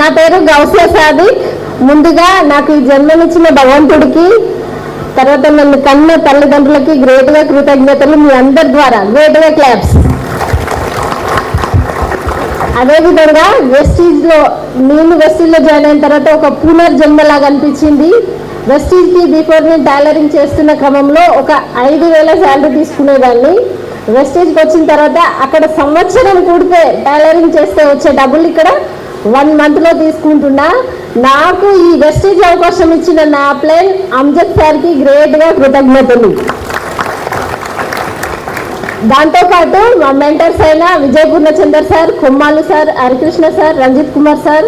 నా పేరు గౌసియా సాదిక్. ముందుగా నాకు ఈ జన్మనిచ్చిన భగవంతుడికి, తర్వాత నన్ను కన్న తల్లిదండ్రులకి గ్రేట్గా కృతజ్ఞతలు. మీ అందరి ద్వారా గ్రేట్గా క్లాప్స్. అదేవిధంగా నేను వెస్టీజ్లో జాయిన్ అయిన తర్వాత ఒక పునర్జన్మలాగా అనిపించింది. వెస్టీజ్కి బిఫోర్ నేను టైలరింగ్ చేస్తున్న క్రమంలో ఒక 5,000 శాలరీ తీసుకునేదాన్ని. వెస్టీజ్కి వచ్చిన తర్వాత అక్కడ సంవత్సరం కూడితే టైలరింగ్ చేస్తే వచ్చే డబ్బులు ఇక్కడ 1 మంత్లో తీసుకుంటున్నా. నాకు ఈ వెస్టీజ్ అవకాశం ఇచ్చిన నా ప్లాన్ అమ్జద్ సార్కి గ్రేట్గా కృతజ్ఞతలు. దాంతోపాటు మా మెంటర్స్ అయిన Vijay Purnachandar sir, Kommalu sir, Harikrishna sir, Ranjith Kumar sir,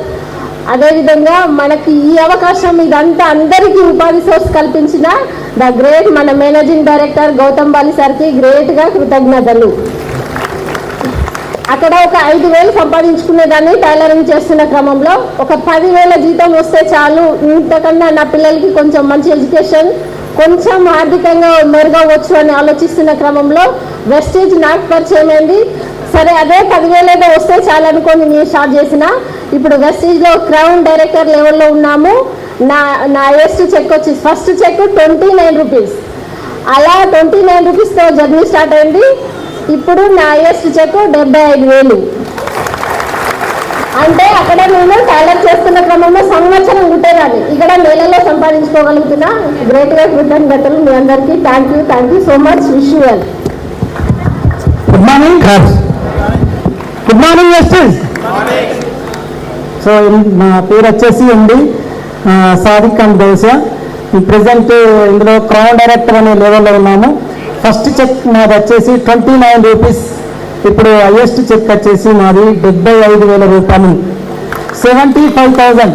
అదేవిధంగా మనకి ఈ అవకాశం ఇదంతా అందరికీ ఉపాధి సోర్స్ కల్పించిన ద గ్రేట్ మన మేనేజింగ్ డైరెక్టర్ గౌతమ్ బాలి సార్కి గ్రేట్గా కృతజ్ఞతలు. అక్కడ ఒక 5,000 సంపాదించుకునేదాన్ని టైలరింగ్ చేస్తున్న క్రమంలో ఒక 10,000 జీతం వస్తే చాలు, ఇంతకన్నా నా పిల్లలకి కొంచెం మంచి ఎడ్యుకేషన్, కొంచెం ఆర్థికంగా మెరుగవచ్చు అని ఆలోచిస్తున్న క్రమంలో వెస్టీజ్ నాకు పరిచయం అయింది. సరే అదే 10,000 వస్తే చాలు అనుకొని నేను స్టార్ట్ చేసిన. ఇప్పుడు వెస్టీజ్లో క్రౌన్ డైరెక్టర్ లెవెల్లో ఉన్నాము. నా ఎస్ట్ చెక్ వచ్చి ఫస్ట్ చెక్ 29 రూపీస్. అలా 29 రూపీస్తో జర్నీ స్టార్ట్ అయింది. ఇప్పుడు నా ఎస్ట్ చెక్ 75,000. అంటే అక్కడ నేను టైలర్ చేస్తున్న క్రమంలో సంవత్సరం కుట్టేదాన్ని, ఇక్కడ నెలలో సంపాదించుకోగలుగుతున్నా. గ్రేట్గా కృతజ్ఞతలు మీ అందరికీ. Thank you so much. Wish you well. Good morning Vestige. So నా పేరు వచ్చేసి ఉంది సాదిక్ అండ్ గౌసియా. ప్రజెంట్ ఇందులో క్రౌన్ డైరెక్టర్ అనే లెవెల్లో ఉన్నాము. ఫస్ట్ చెక్ మాది వచ్చేసి 29 రూపీస్. ఇప్పుడు హైయెస్ట్ చెక్ వచ్చేసి మాది 75,000 రూపాయలు. 75,000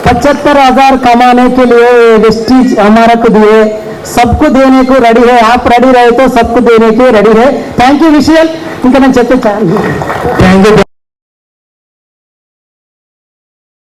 75,000 कमाने के लिए वेस्टीज हमारा को दिए, सबको देने को रेडी है. आप रेडी रहे तो सबको देने के रेडी है. Thank you we shall. ఇంకా నేను చెప్పే థ్యాంక్ యూ.